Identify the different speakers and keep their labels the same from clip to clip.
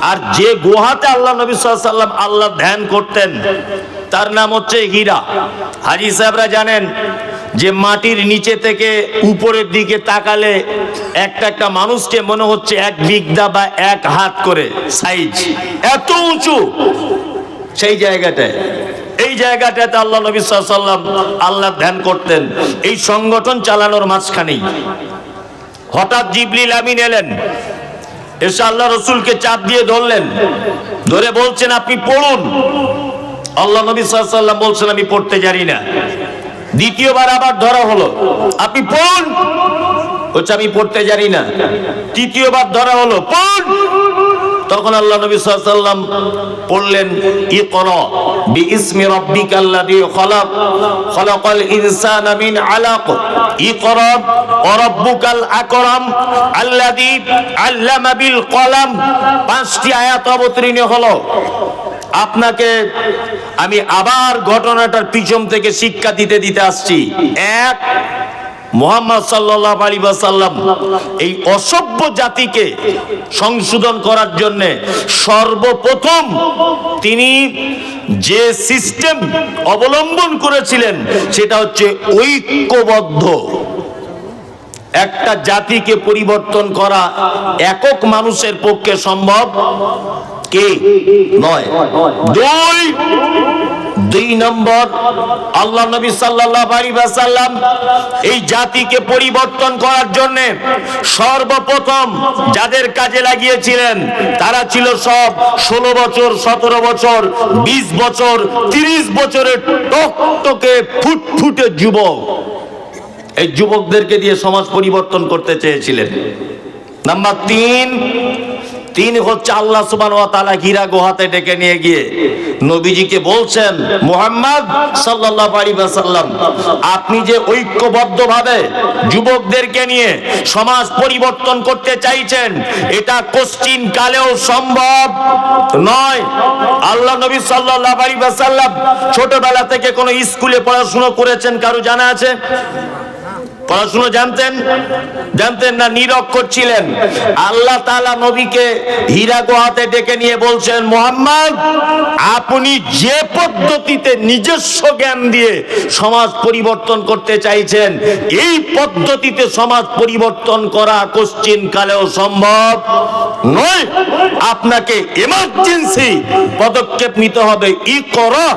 Speaker 1: আর যে গুহাতে আল্লাহ নবী সাল্লাল্লাহু আলাইহি ওয়াসাল্লাম আল্লাহ ধ্যান করতেন তার নাম হচ্ছে হীরা। হাজী সাহেবরা জানেন যে মাটির নিচে থেকে উপরের দিকে তাকালে একটা একটা মানুষকে মনে হচ্ছে এক বিঘা বা এক হাত করে সাইজ, এত উঁচু সেই জায়গাটায়। এই জায়গাটাতে আল্লাহ নবী সাল্লাল্লাহু আলাইহি ওয়াসাল্লাম আল্লাহ ধ্যান করতেন। এই সংগঠন চালানোর মাঝখানেই হঠাৎ জিবরিল আমিন এলেন, এসে আল্লাহ রসুলকে চাপ দিয়ে ধরলেন, ধরে বলছেন আপনি পড়ুন। আল্লাহ নবী সাল্লাল্লাহু আলাইহি ওয়াসাল্লাম বলছেন আমি পড়তে জানি না। দ্বিতীয়বার আবার ধরা হলো, আপনি পড়ুন, বলছে আমি পড়তে জানি না। তৃতীয়বার ধরা হলো, পড়ুন। তখন আল্লাহ নবী সাল্লাল্লাহু আলাইহি ওয়াসাল্লাম পড়লেন ইকরা বিইসমি রাব্বিকাল্লাযী খলাক খলাকাল ইনসানা মিন আলাক ইকরা ওয়া রাব্বুকাল আকরাম আল্লাযী আল্লামা বিল কলাম। 5টি আয়াত অবতীর্ণ হলো। আপনাকে আমি আবার ঘটনাটার পিছন থেকে শিক্ষা দিতে আসছি। এক, মুহাম্মদ সাল্লাল্লাহু আলাইহি ওয়াসাল্লাম এই অসভ্য জাতিকে সংশোধন করার জন্য সর্বপ্রথম তিনি যে সিস্টেম অবলম্বন করেছিলেন সেটা হচ্ছে ঐক্যবদ্ধ। একটা জাতিকে পরিবর্তন করা একক মানুষের পক্ষে সম্ভব কে নয়। দুই নম্বর, আল্লাহ নবী সাল্লাল্লাহু আলাইহি ওয়াসাল্লাম এই জাতিকে পরিবর্তন করার জন্য সর্বপ্রথম যাদের কাজে লাগিয়েছিলেন তারা ছিল সব 16 বছর, 17 বছর, 20 বছর, 30 বছরের টকটকে ফুটফুটে যুবক। এই যুবকদেরকে দিয়ে সমাজ পরিবর্তন করতে চেয়েছিলেন। নাম্বার 3 হচ্ছে আল্লাহ সুবহানাহু ওয়া তাআলা হীরা গুহাতে ডেকে নিয়ে গিয়ে নবীজিকে বলছেন, মুহাম্মদ সাল্লাল্লাহু আলাইহি ওয়াসাল্লাম আপনি যে ঐক্যবদ্ধভাবে যুবকদেরকে নিয়ে সমাজ পরিবর্তন করতে চাইছেন এটা কোশ্চিন কালেও সম্ভব নয়। আল্লাহ নবী সাল্লাল্লাহু আলাইহি ওয়াসাল্লাম ছোটবেলা থেকে কোন স্কুলে পড়াশোনা করেছেন কারো জানা আছে? পড়াশোনা জানতেন না, নিরক্ষর ছিলেন। আল্লাহ তাআলা নবীকে হীরা গুহাতে ডেকে নিয়ে বলছেন, মুহাম্মদ আপনি যে পদ্ধতিতে নিজস্ব জ্ঞান দিয়ে সমাজ পরিবর্তন করতে চাইছেন এই পদ্ধতিতে সমাজ পরিবর্তন করা কোশ্চিন কালেও সম্ভব নয়। আপনাকে এমার্জেন্সি পদক্ষেপ নিতে হবে। ইকরা,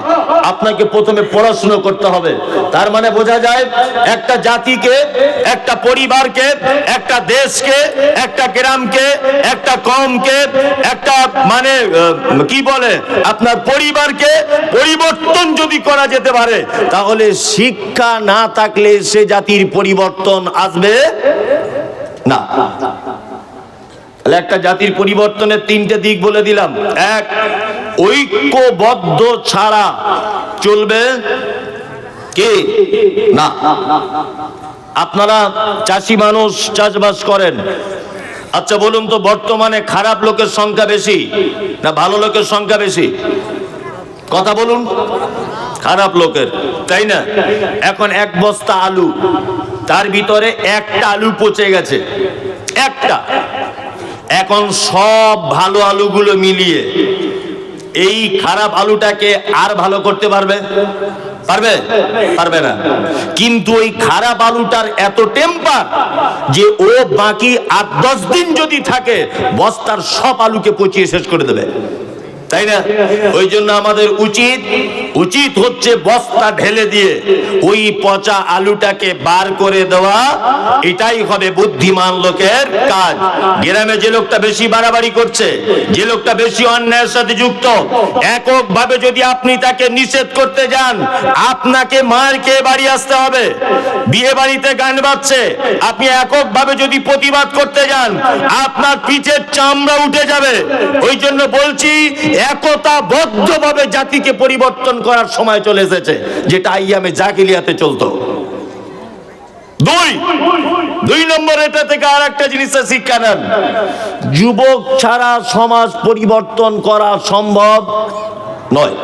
Speaker 1: আপনাকে প্রথমে পড়াশোনা করতে হবে। তার মানে বোঝা যায় একটা জাতিকে, একটা পরিবারকে, একটা দেশকে, একটা গ্রামকে, একটা কওমকে, একটা মানে কি বলে আপনার পরিবারকে পরিবর্তন যদি করা যেতে পারে তাহলে শিক্ষা না থাকলে সে জাতির পরিবর্তন আসবে না। তাহলে একটা জাতির পরিবর্তনের 3টে দিক বলে দিলাম। এক, ঐক্যবদ্ধ ছাড়া চলবে কি না। আপনারা চাষি মানুষ, চাষবাস করেন। আচ্ছা বলুন তো বর্তমানে খারাপ লোকের সংখ্যা বেশি না ভালো লোকের সংখ্যা বেশি? কথা বলুন। খারাপ লোকের, তাই না? এখন 1 বস্তা আলু, তার ভিতরে একটা আলু পচে গেছে, একটা। এখন সব ভালো আলুগুলো মিলিয়ে এই খারাপ আলুটাকে আর ভালো করতে পারবে? পারবে না। কিন্তু ওই খারাপ আলুটার এত টেম্পার যে ও বাকি 8-10 দিন যদি থাকে বস্তার সব আলুকে পচিয়ে শেষ করে দেবে, তাই না? ওই জন্য আমাদের উচিত হচ্ছে বস্তা ঢেলে দিয়ে ওই পচা আলুটাকে বার করে দেওয়া। এটাই হবে বুদ্ধিমান লোকের কাজ। গ্রামে যে লোকটা বেশি বাড়াবাড়ি করছে, যে লোকটা বেশি অন্যায়ের সাথে যুক্ত, এককভাবে যদি আপনি তাকে নিষেধ করতে যান আপনাকে মার খেয়ে বাড়ি আসতে হবে। বিয়ে বাড়িতে গান বাজছে, আপনি এককভাবে যদি প্রতিবাদ করতে যান আপনার পিঠের চামড়া উঠে যাবে। ওই জন্য বলছি একতাবদ্ধভাবে জাতিকে পরিবর্তন করার সময় চলে এসেছে, যেটা আইয়ামে জাহিলিয়াতে চলতো। দুই নম্বর, এটা থেকে আর একটা জিনিসের শিক্ষা নেন। যুবক ছাড়া সমাজ পরিবর্তন করা সম্ভব নয়,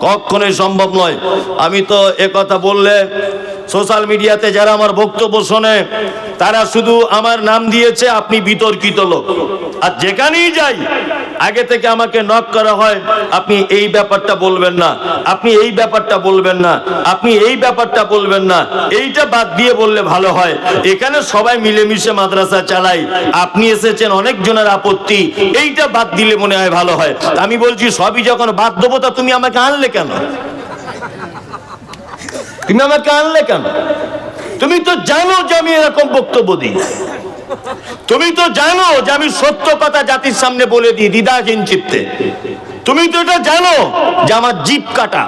Speaker 1: কখনোই সম্ভব নয়। আমি তো একথা বললে সোশ্যাল মিডিয়াতে যারা আমার বক্তব্য শোনে তারা শুধু আমার নাম দিয়েছে আপনি বিতর্কিত লোক। আর যেখানেই যাই আগে থেকে আমাকে নক করা হয়, আপনি এই ব্যাপারটা বলবেন না, আপনি এই ব্যাপারটা বলবেন না, আপনি এই ব্যাপারটা বলবেন না, এইটা বাদ দিয়ে বললে ভালো হয়। এখানে সবাই মিলেমিশে মাদ্রাসা চালাই, আপনি এসেছেন অনেক জনের আপত্তি, এইটা বাদ দিলে মনে হয় ভালো হয়। আমি বলছি সবই যখন বাদ দেবো তা তুমি আমাকে আনলে কেন? তুমি আমাকে আনলে কেন? তুমি তো জানো যে আমি এরকম বক্তব্য দিই, তুমি তো জানো যে আমি সত্য কথা জাতির সামনে বলে দিই দ্বিধাহীন চিত্তে, তুমি তো এটা জানো যে আমার জিভ কাটা,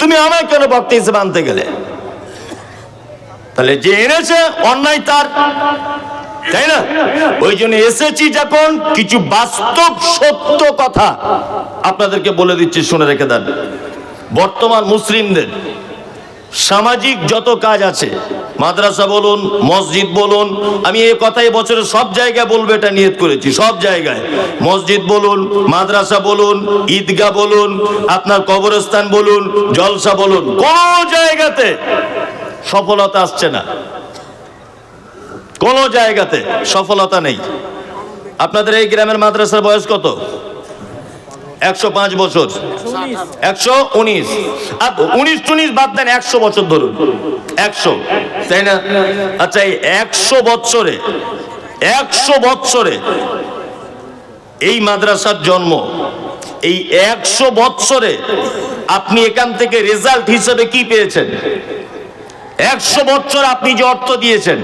Speaker 1: তুমি আমায় কেন বক্তা হিসেবে আনতে গেলে? তাহলে যে এনেছে অন্যায় তার, তাই না? ওই জন্য এসেছি যখন কিছু বাস্তব সত্য কথা আপনাদেরকে বলে দিচ্ছি, শুনে রেখে দেন। বর্তমান মুসলিমদের সামাজিক যত কাজ আছে, মাদ্রাসা বলুন, মসজিদ বলুন, আমি এই কথাই বছরে সব জায়গায় বলবো, এটা নিয়ত করেছি, সব জায়গায় মসজিদ বলুন, মাদ্রাসা বলুন, ঈদগাহ বলুন, আপনার কবরস্থান বলুন, জলসা বলুন, কোন জায়গাতে সফলতা আসছে না, কোন জায়গাতে সফলতা নেই। আপনাদের এই গ্রামের মাদ্রাসার বয়স কত? 105 বছর, 119, 19 বাদ দেন, 100 বছর ধরুন, 100, তাই না? আচ্ছা, এই 100 বৎসরে এই মাদ্রাসার জন্ম, এই 100 বৎসরে আপনি এখান থেকে রেজাল্ট হিসেবে কি পেয়েছেন? 100 বছর আপনি যে অর্থ দিয়েছেন,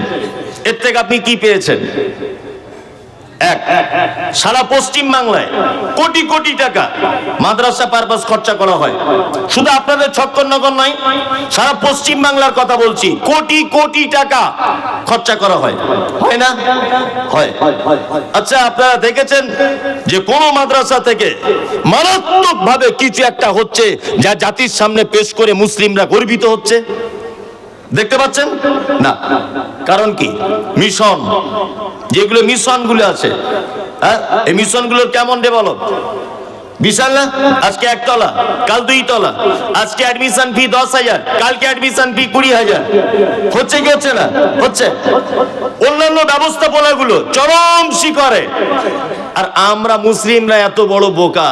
Speaker 1: এর থেকে আপনি কি পেয়েছেন? এক, সারা পশ্চিম বাংলায় কোটি কোটি টাকা মাদ্রাসা পারপাস খরচা করা হয়। শুধু আপনাদের ছক্করনগর নয়, সারা পশ্চিম বাংলার কথা বলছি, কোটি কোটি টাকা খরচা করা হয়, হয় না? হয়। আচ্ছা, আপনারা দেখেছেন যে কোন মাদ্রাসা থেকে মারাত্মক ভাবে কিছু একটা হচ্ছে যা জাতির সামনে পেশ করে মুসলিমরা গর্বিত হচ্ছে? দেখতে পাচ্ছেন না? কারণ কি? মিশন, যেগুলো মিশনগুলো আছে, হ্যাঁ, এই মিশনগুলোর কেমন ডেভেলপ, বিশাল না? আজকে 1 তলা, কাল 2 তলা, আজকে অ্যাডমিশন ফি 10,000, কালকে অ্যাডমিশন ফি 20,000। হচ্ছে কি হচ্ছে না? হচ্ছে। অন্যান্য ব্যবস্থাপনাগুলো চরম শিখরে। আর আমরা মুসলিমরা এত বড় বোকা,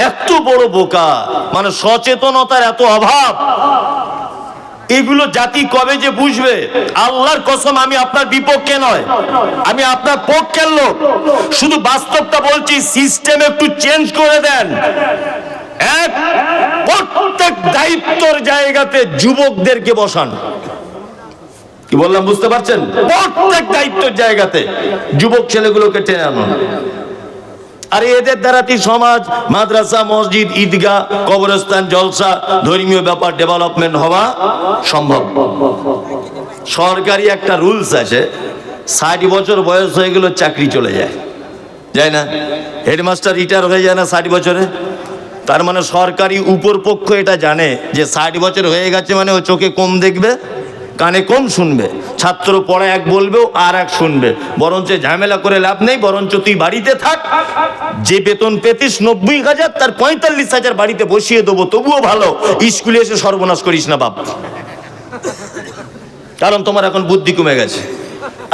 Speaker 1: এত বড় বোকা, মানে সচেতনতার এত অভাব। এগুলো জাতি কবে যে বুঝবে? আল্লাহর কসম, আমি আপনার বিপক্ষে নয়, আমি আপনার পক্ষের লোক। শুধু বাস্তবটা বলছি, সিস্টেম একটু চেঞ্জ করে দেন। প্রত্যেক দায়িত্বের জায়গাতে যুবকদেরকে বসান। কি বললাম বুঝতে পারছেন? প্রত্যেক দায়িত্বের জায়গাতে যুবক ছেলেগুলোকে টেনে আনুন। আর এদের দ্বারাই সমাজ, মাদ্রাসা, মসজিদ, ঈদগাহ, কবরস্থান, জলসা, ধর্মীয় ব্যাপার ডেভেলপমেন্ট হওয়া সম্ভব। সরকারি একটা রুলস আছে, 60 বছর বয়স হয়ে গেল চাকরি চলে যায়, যায় না? হেডমাস্টার রিটায়ার হয়ে যায় না 60 বছরে? তার মানে সরকারি উপর পক্ষ এটা জানে যে 60 বছর হয়ে গেছে মানে ও চোখে কম দেখবে, কানে কম শুনবে, ছাত্র পড়া এক বলবেও আর এক শুনবে, বরঞ্চ ঝামেলা করে লাভ নেই, বরঞ্চ তুই বাড়িতে থাক, যে বেতন পেতিস 90,000 তার 45,000 বাড়িতে বসিয়ে দেবো, তবুও ভালো, স্কুলে এসে সর্বনাশ করিস না বাপ, কারণ তোমার এখন বুদ্ধি কমে গেছে।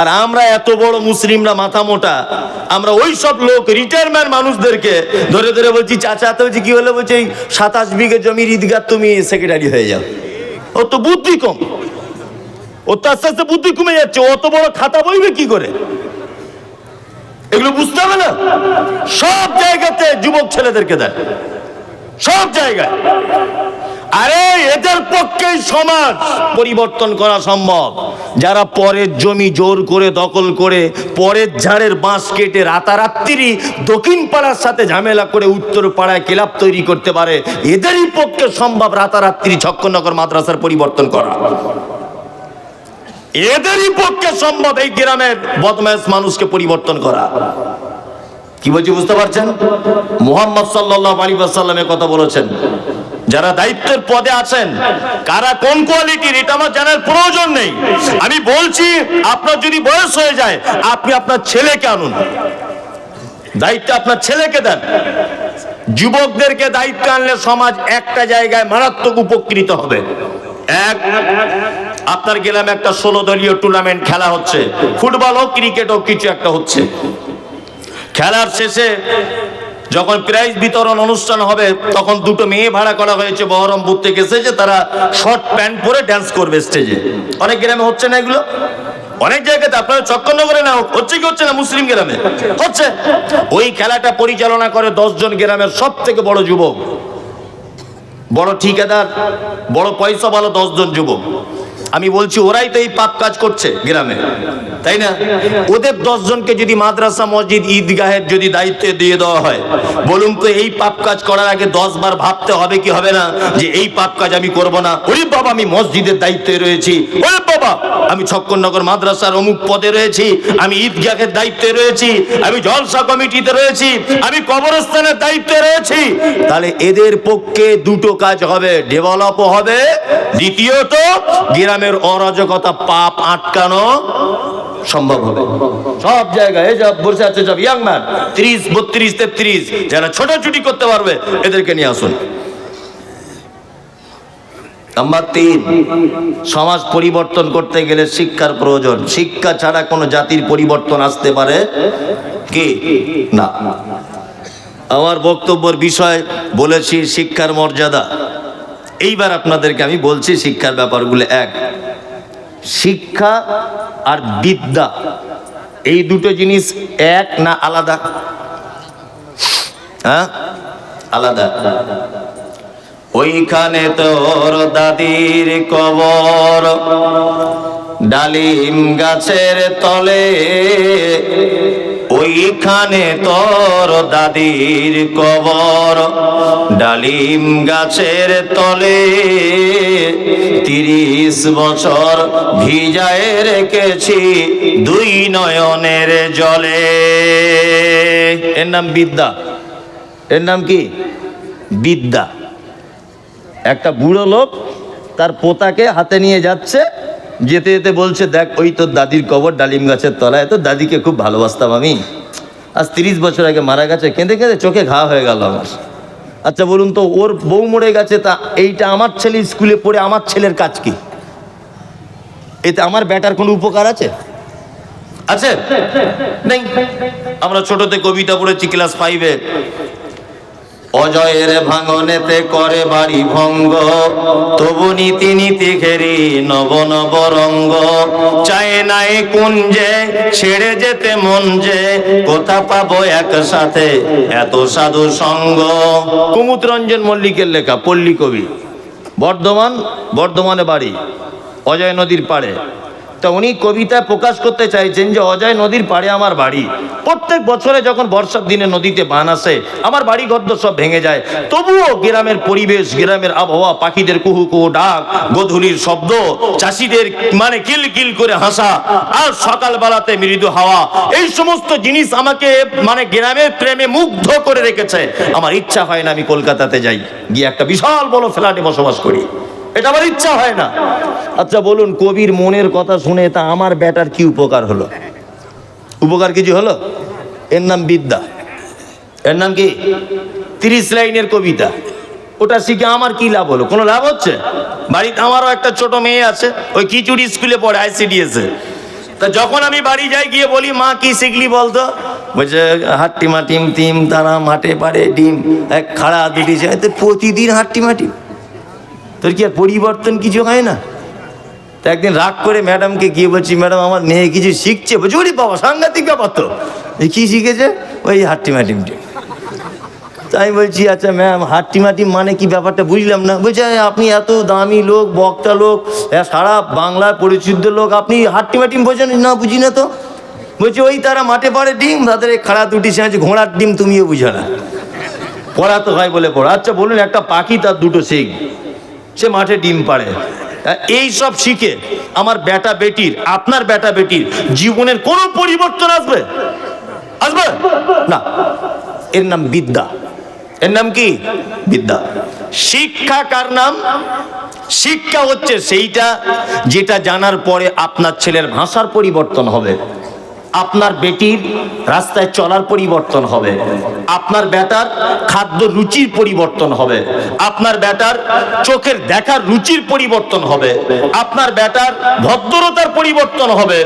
Speaker 1: আর আমরা এত বড় মুসলিমরা মাথা মোটা, আমরা ওই সব লোক রিটায়ারমেন্ট মানুষদেরকে ধরে ধরে বলছি, চাচা তো বলছি কি হলো, বলছি 27 বিঘে জমির ঈদগাহ তুমি সেক্রেটারি হয়ে যাও। ও তো বুদ্ধি কম, ও তো আস্তে আস্তে বুদ্ধি কমে যাচ্ছে, অত বড় খাতা বইবে কি করে? এগুলো বুঝতে হবে না? সব জায়গাতে যুবক ছেলেদেরকে দেন, সব জায়গায়। আরে এদের পক্ষেই সমাজ পরিবর্তন করা সম্ভব, যারা পরের জমি জোর করে দখল করে, পরের ঝাড়ের বাঁশ কেটে রাতারাত্রি দক্ষিণ পাড়ার সাথে ঝামেলা করে উত্তর পাড়ায় ক্লাব তৈরি করতে পারে, এদেরই পক্ষে সম্ভব রাতারাত্রি ছক্কনগর মাদ্রাসার পরিবর্তন করা। এদেরই পক্ষে সম্ভব এই গ্রামের বদমাশ মানুষকে পরিবর্তন করা। কি বলছি বুঝতে পারছেন? মুহাম্মদ সাল্লাল্লাহু আলাইহি ওয়াসাল্লাম কথা বলেছেন, যারা দায়িত্বের পদে আছেন কারা কোন কোয়ালিটির এটা আমার জানার প্রয়োজন নেই। আমি বলছি, আপনার যদি বয়স হয়ে যায়, আপনি আপনার ছেলেকে আনুন, দায়িত্ব আপনার ছেলেকে দেন। যুবকদেরকে দায়িত্ব আনলে সমাজ একটা জায়গায় মারাত্মক উপকৃত হবে। এক, আপনার গ্রামে একটা 16 দলীয় টুর্নামেন্ট খেলা হচ্ছে, ফুটবল হোক, ক্রিকেট হোক, কিছু একটা হচ্ছে। খেলার শেষে যখন প্রাইজ বিতরণ অনুষ্ঠান হবে তখন দুটো মেয়ে ভাড়া করা হয়েছে, বহরমপুর থেকে এসেছে, তারা শর্ট প্যান্ট পরে ড্যান্স করবে স্টেজে। অনেক গ্রামে হচ্ছে না এগুলো? অনেক জায়গাতে, আপনারা চক্করনগরে না হচ্ছে কি হচ্ছে না? মুসলিম গ্রামে হচ্ছে। ওই খেলাটা পরিচালনা করে 10 জন গ্রামের সব থেকে বড় যুবক, বড় ঠিকাদার, বড় পয়সা ভালো 10 জন যুবক। আমি বলছি ওরাই তো এই পাপ কাজ করছে গ্রামে, তাই না? ওদের 10 জনকে যদি মাদ্রাসা, মসজিদ, ঈদগাহের যদি দায়িত্ব দিয়ে দেওয়া হয়, বলুন তো এই পাপ কাজ করার আগে 10 বার ভাবতে হবে কি হবে না যে এই পাপ কাজ আমি করব না? ওরে বাবা, আমি মসজিদের দায়িত্বে রয়েছি, ওরে বাবা আমি ছক্করনগর মাদ্রাসার অমুক পদে রয়েছি, আমি ঈদগাহের দায়িত্বে রয়েছি, আমি জলসা কমিটিতে রয়েছি, আমি কবরস্থানের দায়িত্বে রয়েছি। তাহলে এদের পক্ষে দুটো কাজ হবে, ডেভেলপও হবে, দ্বিতীয়ত গ্রামের অরাজকতা, পাপ আটকানো সম্ভব হবে। সব জায়গায় এই সব বসে আছে সব ইয়াং ম্যান, 30, 32, 33, যারা ছোটাছুটি করতে পারবে এদেরকে নিয়ে আসুন। নাম্বার 3, সমাজ পরিবর্তন করতে গেলে শিক্ষার প্রয়োজন। শিক্ষা ছাড়া কোনো জাতির পরিবর্তন আসতে পারে কি না। আমার বক্তব্যের বিষয় বলেছি শিক্ষার মর্যাদা। এইবার আপনাদেরকে আমি বলছি শিক্ষার ব্যাপারগুলো। 1, শিক্ষা আর বিদ্যা এই দুটো জিনিস এক না আলাদা? হ্যাঁ, আলাদা। ওইখানে তোর দাদির কবর, ডালিম গাছের তলে, ওইখানে তোর দাদির কবর, ডালিম গাছের তলে, 30 বছর ভিজায় রেখেছি 2 নয়নের জলে। এর নাম বিদ্যা। এর নাম কি? বিদ্যা। একটা বুড়ো লোক তার পোতাকে হাতে নিয়ে যাচ্ছে, যেতে যেতে বলছে, দেখ ওই তোর দাদির কবর ডালিম গাছের তলায়, তো দাদিকে খুব ভালোবাসতাম আমি, আজ 30 বছর আগে মারা গেছে, কেঁদে কেঁদে চোখে ঘা হয়ে গেল আমার। আচ্ছা বলুন তো, ওর বউ মরে গেছে, তা এইটা আমার ছেলে স্কুলে পড়ে আমার ছেলের কাজ কি? এতে আমার বেটার কোনো উপকার আছে? আছে? নেই। আমরা ছোটতে কবিতা পড়েছি ক্লাস 5-এ, অজয়ের ভাঙনেতে করে বাড়ি ভঙ্গ, তবু নীতি নীতি ঘেরি নব নব রঙ্গ, চায় নাই কুঞ্জে ছেড়ে যেতে মন যে, কোথা পাবো একসাথে এত সাধু সঙ্গ। কুমুদ রঞ্জন মল্লিকের লেখা, পল্লী কবি, বর্ধমানে বাড়ি, অজয় নদীর পাড়ে। তা উনি কবিতায় প্রকাশ করতে চাইছেন যে অজয় নদীর পাড়ে আমার বাড়ি, প্রত্যেক বছরে যখন বর্ষার দিনে নদীতে বান আসে আমার বাড়ি গদ্য সব ভেঙে যায়, তবুও গ্রামের পরিবেশ, গ্রামের আবহাওয়া, পাখিদের কুহু কুহু ডাক, গোধূলির শব্দ, চাষিদের মানে কিল কিল করে হাসা, আর সকালবেলাতে মৃদু হাওয়া, এই সমস্ত জিনিস আমাকে মানে গ্রামের প্রেমে মুগ্ধ করে রেখেছে। আমার ইচ্ছা হয় না আমি কলকাতাতে যাই, গিয়ে একটা বিশাল বড় ফ্ল্যাটে বসবাস করি, এটা আমার ইচ্ছা হয় না। আচ্ছা বলুন, কবির মনের কথা শুনে তা আমার বেটার কি উপকার হলো? উপকার কিছু হলো? এর নাম বিদ্যা। এর নাম কি? 30 লাইনের কবিতা, ওটা শিখে আমার কি লাভ হলো? কোনো লাভ হচ্ছে? বাড়িতে আমারও একটা ছোট মেয়ে আছে, ওই খিচুড়ি স্কুলে পড়ে, ICDS এ। তা যখন আমি বাড়ি যাই, গিয়ে বলি, মা কি শিখলি বলতো? বলছে, হাট্টিমা টিম টিম তারা মাঠে পারে ডিম, এক খাড়া দুটি যায়, তো প্রতিদিন হাট্টিমা টিম, তোর কি আর পরিবর্তন কিছু হয় না? তো একদিন রাগ করে ম্যাডামকে গিয়ে বলছি, ম্যাডাম আমার মেয়ে কিছু শিখছে। বলছি, ওরে বাবা, সাংঘাতিক ব্যাপার তো, কি শিখেছে? ওই হাট্টিমাটিমটি। তাই বলছি, আচ্ছা ম্যাম, হাট্টিমাটিম মানে কি, ব্যাপারটা বুঝলাম না। বলছে, আপনি এত দামি লোক, বক্তা লোক, সারা বাংলার পরিচিত লোক, আপনি হাট্টিমাটিম বোঝেন না? বুঝি না তো। বলছে, ওই তারা মাঠে পাড়ে ডিম, তাদের খাড়া দুটি সে ঘোড়ার ডিম, তুমিও বুঝো না, পড়া তো হয় বলে পড়া। আচ্ছা বলুন, একটা পাখি তার দুটো শিখ, সে মাঠে ডিম পাড়ে, এই সব শিখে আমার বেটা বেটির, আপনার বেটা বেটির জীবনের কোনো পরিবর্তন আসবে? আসবে না। এর নাম বিদ্যা। এর নাম কি? বিদ্যা। শিক্ষা কার নাম? শিক্ষা হচ্ছে সেইটা যেটা জানার পরে আপনার ছেলের ভাষার পরিবর্তন হবে, আপনার বেটির রাস্তায় চলার পরিবর্তন হবে, আপনার বেটার খাদ্য রুচির পরিবর্তন হবে, আপনার বেটার চোখের দেখার রুচির পরিবর্তন হবে, আপনার বেটার ভদ্রতার পরিবর্তন হবে,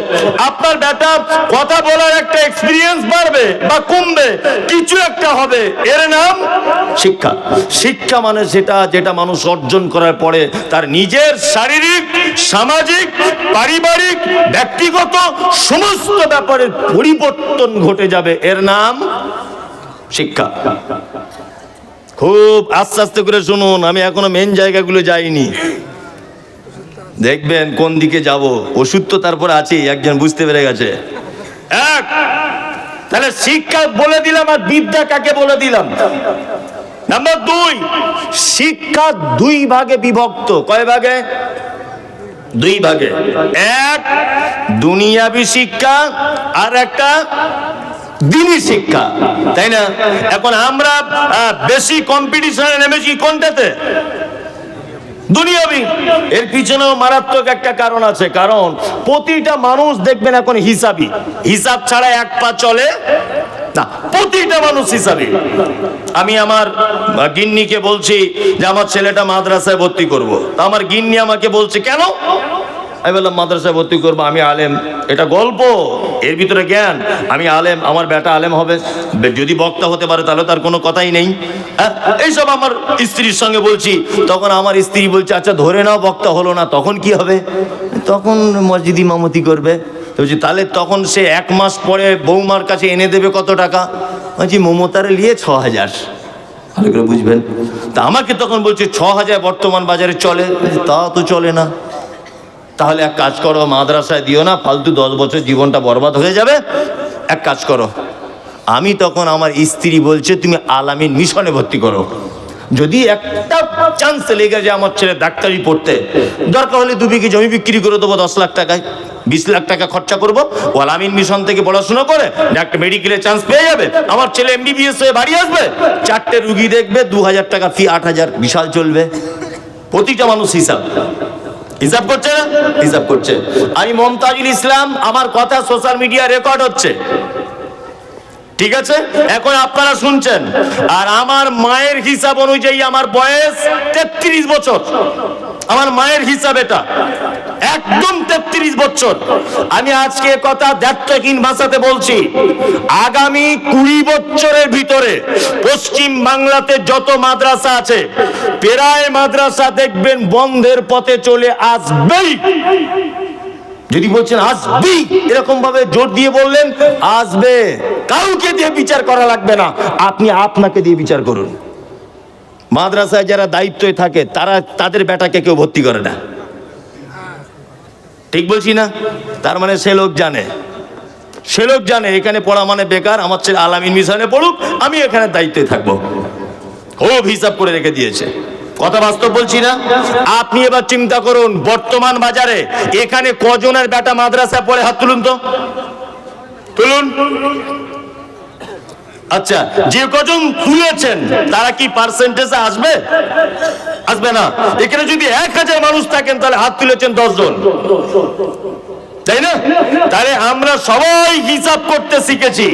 Speaker 1: আপনার বেটার কথা বলার একটা এক্সপিরিয়েন্স বাড়বে বা কমবে, কিছু একটা হবে। এর নাম শিক্ষা। শিক্ষা মানে সেটা যেটা মানুষ অর্জন করার পরে তার নিজের শারীরিক, সামাজিক, পারিবারিক, ব্যক্তিগত সমস্ত ব্যাপারের পরিবর্তন ঘটে যাবে। এর নাম শিক্ষা। খুব আস্তে আস্তে করে শুনুন, আমি এখনো মেন জায়গাগুলো যাইনি, দেখবেন কোন দিকে যাব। ওষুধ তো তারপরে আছে, একজন বুঝতে পেরে গেছে। এক, তাহলে শিক্ষা বলে দিলাম, আর বিদ্যা কাকে বলে দিলাম। নাম্বার দুই, শিক্ষা দুই ভাগে বিভক্ত। কয় ভাগে? দুই ভাগে। এক দুনিয়াবি শিক্ষা, আর একটা দিনী শিক্ষা, তাই না? এখন আমরা বেশি কম্পিটিশনে নেমেছি কোনটাতে? দুনিয়াবি। এর পিছনেও মারাত্মক একটা কারণ আছে, কারণ প্রতিটা মানুষ দেখবেন এখন হিসাবই, হিসাব ছাড়া এক পা চলে না, প্রতিটা মানুষ হিসাবই। আমি আমার গিন্নিকে বলছি যে আমার ছেলেটা মাদ্রাসায় ভর্তি করব, তা আমার গিন্নি আমাকে বলছে কেন? আমি বললাম মাদ্রাসায় ভর্তি করবো, আমি আলেম। এটা গল্প, এর ভিতরে জ্ঞান। আমি আলেম, আমার বেটা আলেম হবে, যদি বক্তা হতে পারে তাহলে তার কোনো কথাই নেই। এইসব আমার স্ত্রীর সঙ্গে বলছি, তখন আমার স্ত্রী বলছে আচ্ছা ধরে নাও বক্তা হলো না, তখন কি হবে? তখন মসজিদ ইমামতি করবে। বলছি তাহলে তখন সে এক মাস পরে বৌমার কাছে এনে দেবে কত টাকা? বলছি মমতারে নিয়ে ৬,০০০। ভালো করে বুঝবেন। তা আমাকে তখন বলছে ৬,০০০ বর্তমান বাজারে চলে। তা তো চলে না। তাহলে এক কাজ করো, মাদ্রাসায় দিও না, ফালতু 10 বছর জীবনটা বরবাদ হয়ে যাবে। এক কাজ করো, আমি তখন আমার স্ত্রী বলছে তুমি আলামিন মিশনে ভর্তি করো, যদি একটা চান্স লেগে যায় আমার ছেলে ডাক্তারি পড়তে, দরকার হলে 2 বিঘে জমি বিক্রি করে দেবো 10 লাখ টাকায়, 20 লাখ টাকা খরচা করবো, ও আলামিন মিশন থেকে পড়াশোনা করে একটা মেডিকেলে চান্স পেয়ে যাবে, আমার ছেলে MBBS হয়ে বাড়ি আসবে, 4টে রুগী দেখবে, 2000 টাকা ফি, 8000, বিশাল চলবে। প্রতিটা মানুষ হিসাব হিসাব করছে না? হিসাব করছে। আমি মমতাজুল ইসলাম, আমার কথা সোশ্যাল মিডিয়া রেকর্ড হচ্ছে, ঠিক আছে? এখন আপনারা শুনছেন। আর আমার মায়ের হিসাব অনুযায়ী আমার বয়স 33 বছর। আমার মায়ের হিসাব এটা একদম 33 বছর। আমি আজকে কথা দ্ব্যর্থহীন ভাষাতে বলছি, আগামী 20 বছরের ভিতরে পশ্চিম বাংলাতে যত মাদ্রাসা আছে, প্রায় মাদ্রাসা দেখবেন বন্ধের পথে চলে আসবেই। যদি বলছেন আসবেই, এরকম ভাবে জোর দিয়ে বললেন, আসবে। কাউকে দিয়ে বিচার করা লাগবে না, আপনি আপনাকে দিয়ে বিচার করুন। মাদ্রাসায় যারা দায়িত্বে থাকে তারা তাদের বেটাকে কেউ ভর্তি করে না, ঠিক বলছি না? তার মানে সে লোক জানে এখানে পড়া মানে বেকার, আমার ছেলে আলামিন মিশনে পড়ুক, আমি এখানে দায়িত্বে থাকবো। খুব হিসাব করে রেখে দিয়েছে। কথা বাস্তব বলছি না? আপনি এবার চিন্তা করুন, বর্তমান বাজারে এখানে কজনের বেটা মাদ্রাসায় পড়ে? হাত তুলুন তো, তুলুন। আচ্ছা, যে কজন তুলেছেন তারা কি পার্সেন্টেজে আসবে? আসবে না। এখানে যদি 1000 মানুষ থাকেন তাহলে হাত তুলেছেন 10 জন, তাই না? তাহলে আমরা সবাই হিসাব করতে শিখেছি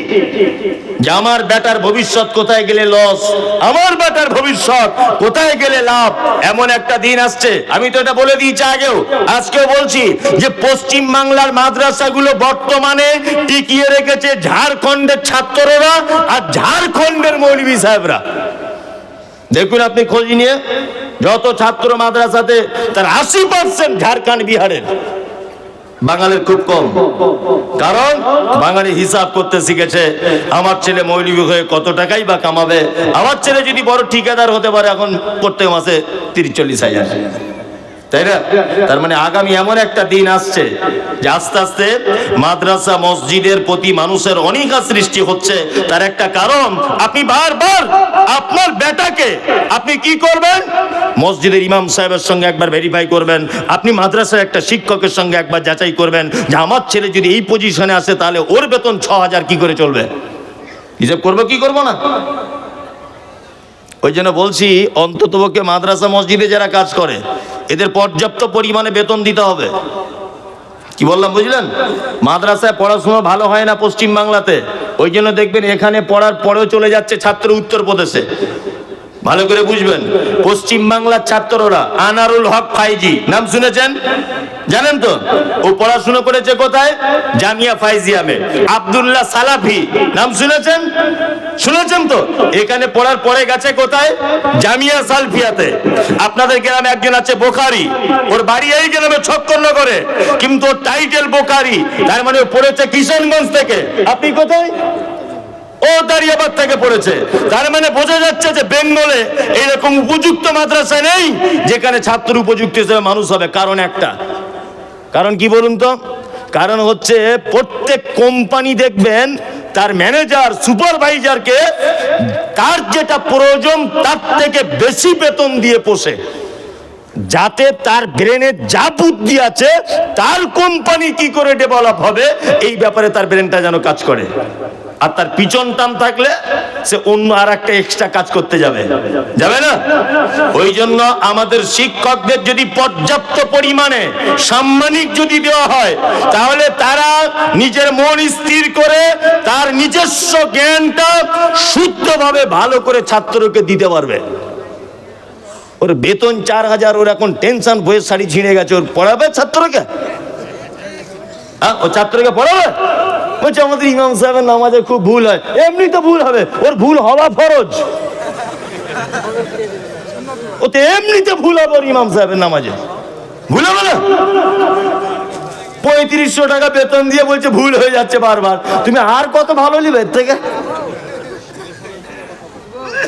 Speaker 1: যে আমার বেটার ভবিষ্যৎ কোথায় গেলে লস, আমার বেটার ভবিষ্যৎ কোথায় গেলে লাভ। এমন একটা দিন আসছে, আমি তো এটা বলে দিয়েছি আগেও, আজকেও বলছি, যে পশ্চিম বাংলার মাদ্রাসাগুলো বর্তমানে টিকিয়ে রেখেছে ঝাড়খণ্ডের ছাত্ররা আর ঝাড়খণ্ডের মৌলভী সাহেবরা। দেখুন আপনি খোঁজ নিয়ে, যত ছাত্র মাদ্রাসাতে তার 80% ঝাড়খণ্ড, বিহারের। বাঙালির খুব কম, কারণ বাঙালি হিসাব করতে শিখেছে আমার ছেলে মৌলভী হয়ে কত টাকাই বা কামাবে। আমার ছেলে যদি বড় ঠিকাদার হতে পারে, এখন প্রত্যেক মাসে 30-40 হাজার, তাই না? তার মানে আগামী এমন একটা দিন আসছে যে আস্তে আস্তে মাদ্রাসা মসজিদের প্রতি মানুষের অনীহা সৃষ্টি হচ্ছে। তার একটা কারণ, আপনি বারবার আপনার বেটাকে আপনি কি করবেন? মসজিদের ইমাম সাহেবের সঙ্গে একবার ভেরিফাই করবেন, আপনি মাদ্রাসার একটা শিক্ষকের সঙ্গে একবার যাচাই করবেন যে আমার ছেলে যদি এই পজিশনে আসে তাহলে ওর বেতন 6000 কি করে চলবে। হিসাব করবো কি করবো না? ওই জন্য বলছি, অন্ততপক্ষে মাদ্রাসা মসজিদে যারা কাজ করে এদের পর্যাপ্ত পরিমাণে বেতন দিতে হবে। কি বললাম বুঝলেন? মাদ্রাসায় পড়াশোনা ভালো হয় না পশ্চিম বাংলাতে, ওই জন্য দেখবেন এখানে পড়ার পরেও চলে যাচ্ছে ছাত্র উত্তরপ্রদেশে। ভালো করে বুঝবেন, পশ্চিম বাংলার ছাত্ররা আনারুল হক ফাইজি নাম শুনেছেন? জানেন তো? ও পড়াশোনা করেছে কোথায়? জামিয়া ফাইজিয়ামে। আব্দুল্লাহ সালাফি নাম শুনেছেন? শুনেছেন তো? এখানে পড়ার পরে গেছে কোথায়? জামিয়া সালফিয়াতে। আপনাদের গ্রামে একজন আছে বোখারি, ওর বাড়ি এই গ্রামে ছক্করনগরে, কিন্তু ওর টাইটেল বোখারি, তার মানে ও পড়েছে কিশনগঞ্জ থেকে। আপনি কোথায়? ও দাঁড়িয়াবাদ থেকে পড়েছে। তার মানে বোঝা যাচ্ছে যে বেঙ্গলে এইরকম উপযুক্ত মাদ্রাসা নেই যেখানে ছাত্র উপযুক্ত হিসেবে মানুষ হবে। কারণ একটা, কারণ কি বলুন তো? কারণ হচ্ছে প্রত্যেক কোম্পানি দেখবেন তার ম্যানেজার সুপারভাইজারকে তার যেটা প্রয়োজন তার থেকে বেশি বেতন দিয়ে পোষে, যাতে তার ব্রেনে যা বুদ্ধি আছে তার কোম্পানি কি করে ডেভেলপ হবে এই ব্যাপারে তার ব্রেনটা যেন কাজ করে। আর তার পিছন টান থাকলে সে অন্য আর একটা এক্সট্রা কাজ করতে যাবে না। ওই জন্য আমাদের শিক্ষকদের যদি পর্যাপ্ত পরিমাণে সাম্মানিক যদি দেওয়া হয়, তাহলে তারা নিজের মন স্থির করে তার নিজস্ব জ্ঞানটা শুদ্ধভাবে ভালো করে ছাত্রকে দিতে পারবে। ওর বেতন 4000, ওর এখন টেনশন, বইয়ের শাড়ি ছিঁড়ে গেছে, ওর পড়াবে ছাত্রকে? হ্যাঁ, ও ছাত্রকে পড়াবে? বলছে আমাদের ইমাম সাহেবের নামাজে খুব ভুল হয়। এমনি তো ভুল হবে, ওর ভুল হওয়া ফরজ। ওতে এমনিতে ভুল হবে, ওর ইমাম সাহেবের নামাজে ভুল হবে না? 3500 টাকা বেতন দিয়ে বলছে ভুল হয়ে যাচ্ছে বারবার। তুমি আর কত ভালো নিবে এর থেকে?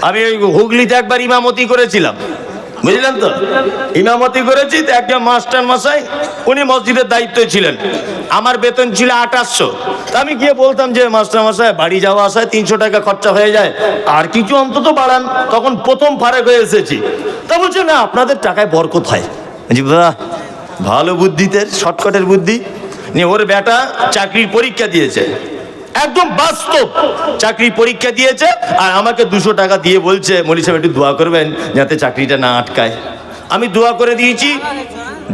Speaker 1: আমি ওই হুগলিতে একবার ইমামতি করেছিলাম, বুঝলেন তো? ইমামতি করেছি তো একজন মাস্টার মশাই, উনি মসজিদের দায়িত্বে ছিলেন। আমার বেতন ছিল 2800। তা আমি গিয়ে বলতাম যে মাস্টার মশাই বাড়ি যাওয়া আসায় 300 টাকা খরচা হয়ে যায়, আর কিছু অন্তত বাড়ান। তখন প্রথম ফারাক হয়ে এসেছি। তা বলছে না, আপনাদের টাকায় বরকত হয়। বাহ, ভালো বুদ্ধিতে, শর্টকাটের বুদ্ধি নিয়ে ওর বেটা চাকরির পরীক্ষা দিয়েছে, একদম বাস্তব চাকরির পরীক্ষা দিয়েছে, আর আমাকে 200 টাকা দিয়ে বলছে মৌলী সাহেব একটু দোয়া করবেন যাতে চাকরিটা না আটকায়। আমি দোয়া করে দিয়েছি,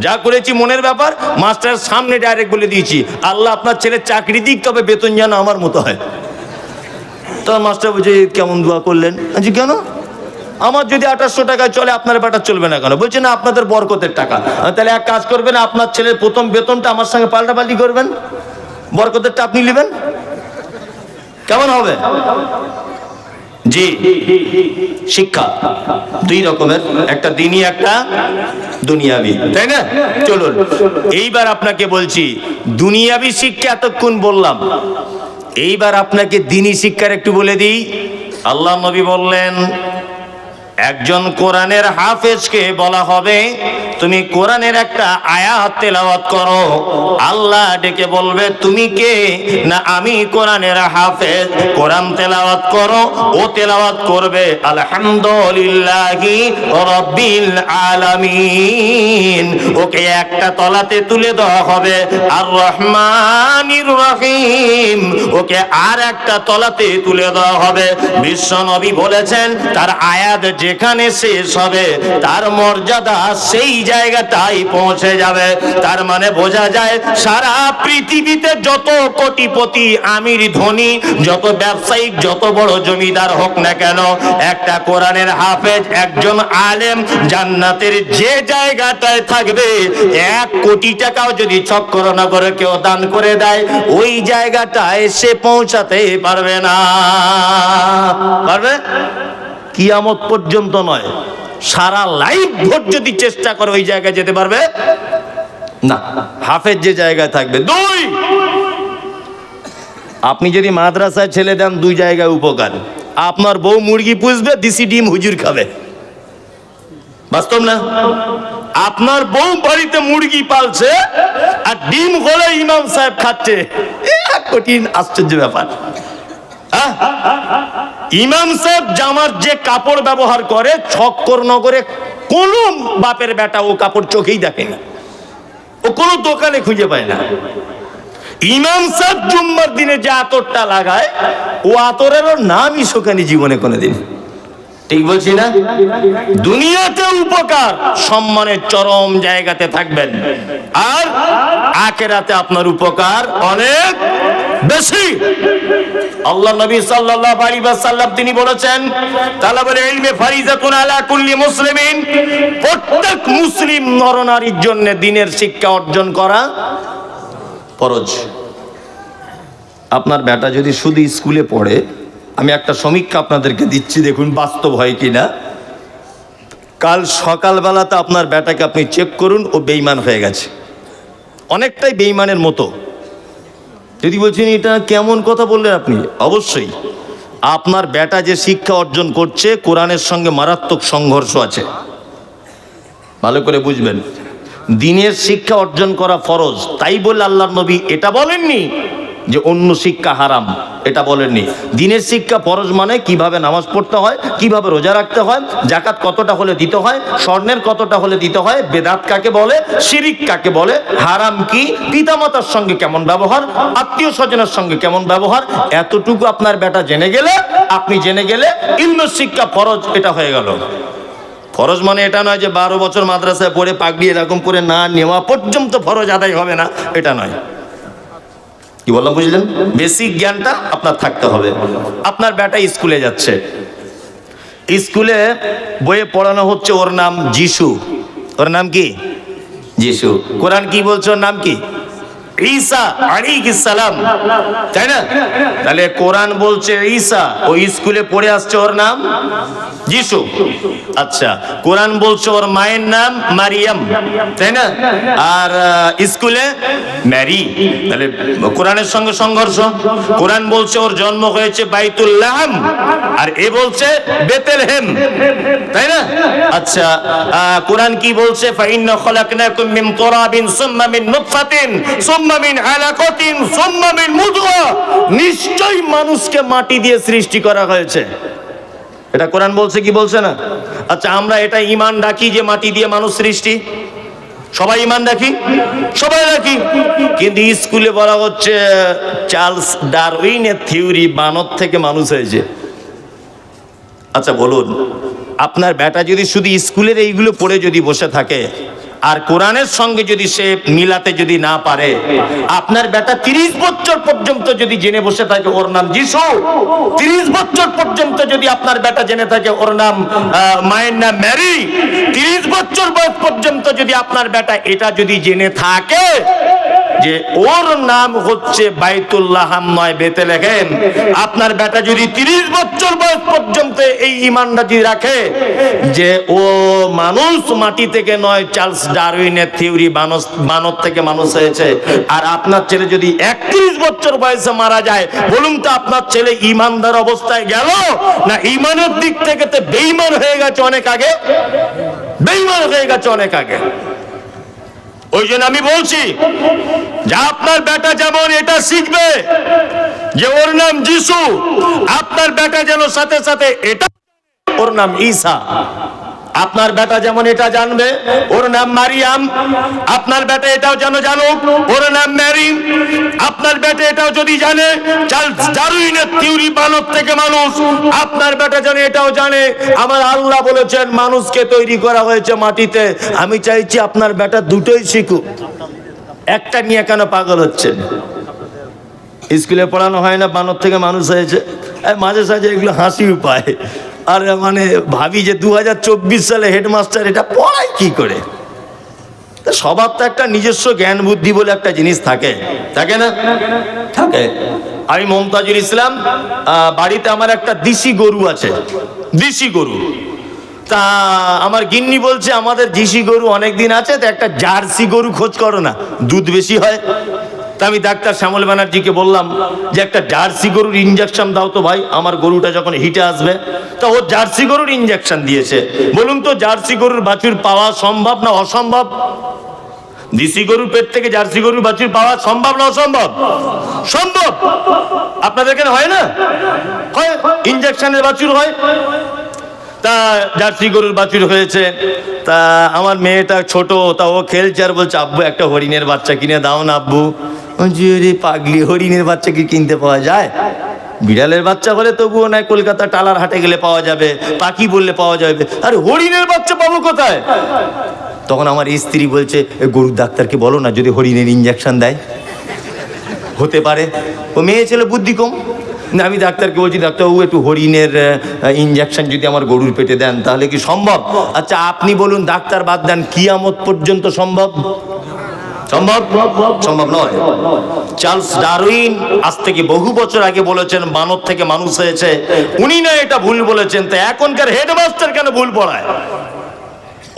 Speaker 1: যা করেছি মনের ব্যাপার। মাস্টারের সামনে ডাইরেক্ট বলে দিয়েছি, আল্লাহ আপনার ছেলে চাকরি দিক, তবে বেতন যেন আমার মতো হয়। তো মাস্টার বলছে কেমন দোয়া করলেন? আচ্ছা কেন? আমার যদি 2800 টাকায় চলে, আপনার বেটা চলবে না কেন? বলছে না, আপনাদের বরকতের টাকা। তাহলে এক কাজ করবেন, আপনার ছেলের প্রথম বেতনটা আমার সঙ্গে পাল্টাপাল্টি করবেন, বরকতেরটা আপনি নেবেন, কেমন হবে? জি, শিক্ষা দুই রকমের, একটা দিনী একটা দুনিয়াবি, তাই না? চলুন এইবার আপনাকে বলছি, দুনিয়াবি শিক্ষা এতক্ষণ বললাম, এইবার আপনাকে দিনী শিক্ষার একটু বলে দিই। আল্লাহ নবী বললেন, একজন কোরআনের হাফেজকে বলা হবে তুমি কোরআনের একটা আয়াত তেলাওয়াত করো। আল্লাহ ডেকে বলবে তুমি কে? না আমি কোরআনের হাফেজ। কোরআন তেলাওয়াত করো, ও তেলাওয়াত করবে আলহামদুলিল্লাহি রাব্বিল আলামিন। ওকে একটা তলাতে তুলে দেওয়া হবে আর রহমানির রহিম, ওকে আর একটা তলাতে তুলে দেওয়া হবে। বিশ্ব নবী বলেছেন তার আয়াত যেখানে শেষ হবে তার মর্যাদা সেই জায়গাটাই পৌঁছে যাবে। তার মানে বোঝা যায় সারা পৃথিবীতে যত কোটিপতি, আমির, ধনী, যত ব্যবসায়িক, যত বড় জমিদার হোক না কেন, একটা কোরআনের হাফেজ, একজন আলেম জান্নাতের যে জায়গাটায় থাকবে, 1 কোটি টাকাও যদি চক্করনগরে কেউ দান করে দেয়, ওই জায়গাটায় সে পৌঁছাতে পারবে না। পারবে? কিয়ামত পর্যন্ত নয়, সারা লাইফ ভোট যদি চেষ্টা করে ওই জায়গায় যেতে পারবে না। হাফেজ যে জায়গায় থাকবে। 2, আপনি যদি মাদ্রাসায় ছেলে দেন 2 জায়গায় উপকার। আপনার বউ মুরগি পুষবে, দিশি ডিম হুজুর খাবে। বাস্তব না? আপনার বউ বাড়িতে মুরগি পালছে আর ডিম হলে ইমাম সাহেব খাচ্ছে, কঠিন আশ্চর্য ব্যাপার। ইমাম সাহেব জামার যে কাপড় ব্যবহার করে, ছক্করনগরে কোন বাপের বেটা ও কাপড় চোখেই দেখেনি, ও কোনো দোকানে খুঁজে পায় না। ইমাম সাহেব জুম্মার দিনে যে আতরটা লাগায়, ও আতরেরও নামই শোকেনি জীবনে কোনোদিন। ঠিক বলছি না? দুনিয়াতে উপকার, সম্মানের চরম জায়গাতে থাকবেন, আর আখিরাতে আপনার উপকার অনেক বেশি। আল্লাহ নবী সাল্লাল্লাহু আলাইহি ওয়াসাল্লাম তিনি বলেছেন, তালাবুল ইলমি ফারিজাতুন আলা কুল্লি মুসলিমিন, প্রত্যেক মুসলিম নরনারীর জন্য দ্বীনের শিক্ষা অর্জন করা ফরজ। আপনার বেটা যদি শুধু স্কুলে পড়ে, আমি একটা সমীক্ষা আপনাদেরকে দিচ্ছি, দেখুন বাস্তব হয় কিনা। কাল সকালবেলাতে আপনার বেটাকে আপনি চেক করুন, ও বেঈমান হয়ে গেছে, অনেকটাই বেঈমানের মতো। যদি বলছেন এটা কেমন কথা বললেন আপনি, অবশ্যই আপনার বেটা যে শিক্ষা অর্জন করছে কোরআনের সঙ্গে মারাত্মক সংঘর্ষ আছে, ভালো করে বুঝবেন। দ্বীনের শিক্ষা অর্জন করা ফরজ, তাই বলে আল্লাহর নবী এটা বলেননি যে অন্য শিক্ষা হারাম, এটা বলেননি। দ্বীনের শিক্ষা ফরজ মানে কিভাবে নামাজ পড়তে হয়, কিভাবে রোজা রাখতে হয়, যাকাত কতটা হলে দিতে হয়, স্বর্ণের কতটা হলে দিতে হয়, বেদাত কাকে বলে, শিরিক কাকে বলে, হারাম কি, পিতামাতার সঙ্গে কেমন ব্যবহার, আত্মীয় স্বজনের সঙ্গে কেমন ব্যবহার, এতটুকু আপনার বেটা জেনে গেলে, আপনি জেনে গেলে ইলমের শিক্ষা ফরজ, এটা হয়ে গেল। ফরজ মানে এটা নয় যে 12 বছর মাদ্রাসায় পড়ে পাগড়ি এরকম করে না নেওয়া পর্যন্ত ফরজ আদায় হবে না, এটা নয়। কি বললাম বুঝলেন? বেসিক জ্ঞানটা আপনার থাকতে হবে। আপনার বেটা স্কুলে যাচ্ছে, স্কুলে বইয়ে পড়ানো হচ্ছে, ওর নাম যিশু। ওর নাম কি? যিশু। কোরআন কি বলছে ওর নাম কি? ঈসা আলাইহিস সালাম, তাই না? তাহলে কোরআন বলছে ঈসা, ওই স্কুলে পড়ে আসছে ওর নাম যিশু। আচ্ছা, কোরআন বলছে ওর মায়ের নাম মারিয়াম, তাই না? আর স্কুলে ম্যারি, তাহলে কোরআনের সঙ্গে সংঘর্ষ। কোরআন বলছে ওর জন্ম হয়েছে বাইতুল লাহম, আর এ বলছে বেতেলহেম, তাই না? আচ্ছা, কোরআন কি বলছে? ফাইন্না খলাকনাকুম মিন তুরাবিন সুম্মা মিন নুতফাতিন সুম্মা মিন আলাকাতিন সুম্মা মিন মুদগা, নিশ্চয়ই মানুষকে মাটি দিয়ে সৃষ্টি করা হয়েছে। এটা কোরআন বলছে কি বলছে না? আচ্ছা, আমরা এটা ঈমান রাখি যে মাটি দিয়ে মানুষ সৃষ্টি, সবাই ঈমান রাখি, সবাই রাখি, কিন্তু স্কুলে বলা হচ্ছে চার্লস ডারউইনের থিওরি, বানর থেকে মানুষ হয়েছে। আচ্ছা বলুন, আপনার বেটা যদি শুধু স্কুলের এইগুলো পড়ে যদি বসে থাকে আর কোরআনের সঙ্গে যদি সে মিলাতে যদি না পারে, আপনার বেটা 30 বছর পর্যন্ত যদি জেনে বসে থাকে ওর নাম যিশু, 30 বছর পর্যন্ত যদি আপনার বেটা জেনে থাকে ওর নাম মায়ের নাম ম্যারি, 30 বছর বয়স পর্যন্ত যদি আপনার বেটা এটা যদি জেনে থাকে যে ওর নাম হচ্ছে বাইতুল্লাহাম নয় বেতেলহেম, আপনার বেটা যদি 30 বছর বয়স পর্যন্ত এই ঈমানটা যদি রাখে যে ও মানুষ মাটি থেকে নয়, চার্লস ডারউইনের থিওরি বানর থেকে মানুষ হয়েছে, আর আপনার ছেলে যদি 31 বছর বয়সে মারা যায়, বলুন তো আপনার ছেলে ঈমানদার অবস্থায় গেল না ঈমানের দিক থেকে তো বেঈমান হয়ে গেছে অনেক আগে, বেঈমান হয়ে গেছে অনেক আগে। ওই জন্য আমি বলছি যে আপনার বেটা যেমন এটা শিখবে যে ওর নাম যিশু, আপনার বেটা যেন সাথে সাথে এটা ওর নাম ঈসা। আপনার বেটা যেমন এটা জানবে ওর নাম মারিয়াম, আপনার বেটা এটাও যেন জানুক ওর নাম ম্যারি। আপনার বেটা এটাও যদি জানে চার্লস ডারউইনের থিওরি বানর থেকে মানুষ, আপনার বেটা যেন এটাও জানে আমার আল্লাহ বলেছেন মানুষকে তৈরি করা হয়েছে মাটিতে। আমি চাইছি আপনার বেটা দুটোই শিখুক, একটা নিয়ে কেন পাগল হচ্ছেন? স্কুলে পড়ানো হয় না বানর থেকে মানুষ হয়েছে, মাঝে সাঝে এগুলো হাসি পায়, আর মানে ভাবি যে 2024 সালে হেডমাস্টার এটা পড়ায় কি করে? সবার তো একটা নিজস্ব জ্ঞান বুদ্ধি বলে একটা জিনিস থাকে, থাকে না? থাকে। আমি মমতাজুল ইসলাম, বাড়িতে আমার একটা দেশি গরু আছে, দেশি গরু। তা আমার গিন্নি বলছে আমাদের দেশি গরু অনেকদিন আছে, তো একটা জার্সি গরু খোঁজ করো না, দুধ বেশি হয়। তা আমি ডাক্তার শ্যামল ব্যানার্জিকে বললাম যে একটা জার্সি গরুর ইঞ্জেকশন দাও তো ভাই, আমার গরুটা যখন হিটে আসবে। তা ও জার্সি গরুর ইঞ্জেকশন দিয়েছে। বলুন তো জার্সি গরুর বাছুর পাওয়া সম্ভব না অসম্ভব? দেশি গরুর পেট থেকে জার্সি গরুর বাছুর পাওয়া সম্ভব না অসম্ভব? সম্ভব। আপনাদের এখানে হয় না? হয়, ইঞ্জেকশনের বাছুর হয়। তা জার্সি গরুর বাছুর হয়েছে। তা আমার মেয়েটা ছোট, তা ও খেলছে আর বলছে আব্বু একটা হরিণের বাচ্চা কিনে দাও না আব্বু। রে পাগলি, হরিণের বাচ্চা কি কিনতে পাওয়া যায়? বিড়ালের বাচ্চা হলে তবুও নয়, কলকাতা টালার হাটে গেলে পাওয়া যাবে, পাখি বললে পাওয়া যাবে, আরে হরিণের বাচ্চা পাবো কোথায়? তখন আমার স্ত্রী বলছে, গরুর ডাক্তারকে বলো না যদি হরিণের ইঞ্জেকশন দেয়, হতে পারে। ও মেয়ে ছেলে বুদ্ধি কম। না, আমি ডাক্তারকে বলছি, ডাক্তারবাবু একটু হরিণের ইঞ্জেকশন যদি আমার গরুর পেটে দেন তাহলে কি সম্ভব? আচ্ছা আপনি বলুন, ডাক্তার বাদ দেন, কিয়ামত পর্যন্ত সম্ভব? সম্ভব? সম্ভব নয়। চার্লস ডারউইন আজ থেকে বহু বছর আগে বলেছেন বানর থেকে মানুষ হয়েছে, উনি না এটা ভুল বলেছেন, তো এখনকার হেডমাস্টার কেন ভুল পড়ায়?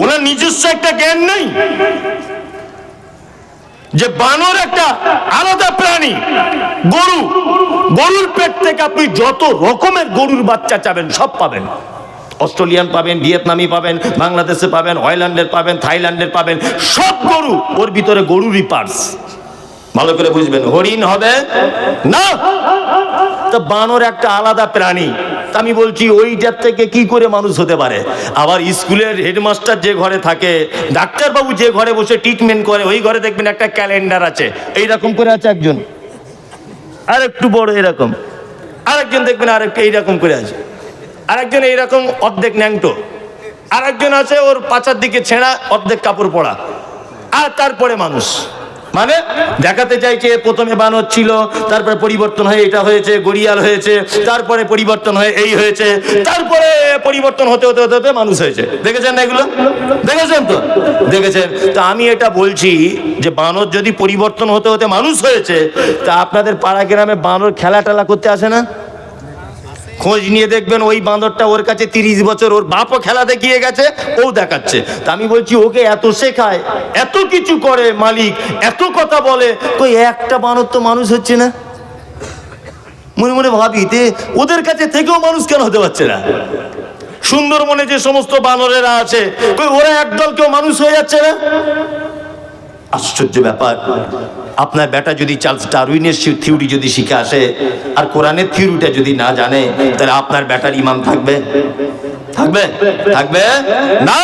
Speaker 1: ওনার নিজস্ব একটা জ্ঞান নেই যে বানর একটা আলাদা প্রাণী। গরু, গরুর পেট থেকে আপনি যত রকমের গরুর বাচ্চা চাবেন সব পাবেন। অস্ট্রেলিয়ান পাবেন, ভিয়েতনামি পাবেন, বাংলাদেশে পাবেন, হল্যান্ডের পাবেন, থাইল্যান্ডের পাবেন, সব গরু। ওর ভিতরে গরুরই পার্টস। ভালো করে বুঝবেন, হরিণ হবে না। তা বানর একটা আলাদা প্রাণী। আমি বলছি ওইটার থেকে কি করে মানুষ হতে পারে? আবার স্কুলের হেডমাস্টার যে ঘরে থাকে, ডাক্তারবাবু যে ঘরে বসে ট্রিটমেন্ট করে, ওই ঘরে দেখবেন একটা ক্যালেন্ডার আছে, এইরকম করে আছে একজন, আর একটু বড় এরকম, আরেকজন দেখবেন আরেকটা এইরকম করে আছে, আরেকজন এইরকম অর্ধেক ন্যাংটো, আরেকজন আছে ওর পাছার দিকে ছেঁড়া, অর্ধেক কাপড় পরা, আর তারপরে মানুষ। মানে দেখাতে চাইছে প্রথমে বানর ছিল, তারপরে পরিবর্তন হয়ে এটা হয়েছে, গড়িয়াল হয়েছে, তারপরে পরিবর্তন হয়ে এই হয়েছে, তারপরে পরিবর্তন হতে হতে হতে হতে মানুষ হয়েছে। দেখেছেন না এগুলো? দেখেছেন তো? দেখেছেন তো? আমি এটা বলছি যে বানর যদি পরিবর্তন হতে হতে মানুষ হয়েছে, তা আপনাদের পাড়া গ্রামে বানর খেলা টেলা করতে আসে না? খোঁজ নিয়ে দেখবেন ওই বাঁদরটা, ওর কাছে 30 বছর ওর বাপও খেলা দেখিয়ে গেছে, ও দেখাচ্ছে। তা আমি বলছি ওকে এত শেখায়, এত কিছু করে মালিক, এত কথা বলে, কই একটা বানর তো মানুষ হচ্ছে না। মনে মনে ভাবি তে ওদের কাছে থেকেও মানুষ কেন হতে পারছে না? সুন্দরবনে যে সমস্ত বানরেরা আছে, কই ওরা একদল কেউ মানুষ হয়ে যাচ্ছে না? আশ্চর্য ব্যাপার। আপনার বেটা যদি চার্লস ডারউইনের থিওরি যদি শিখে আসে আর কোরআনের থিওরিটা যদি না জানে, তাহলে আপনার বেটার ইমান থাকবে? থাকবে? থাকবে না।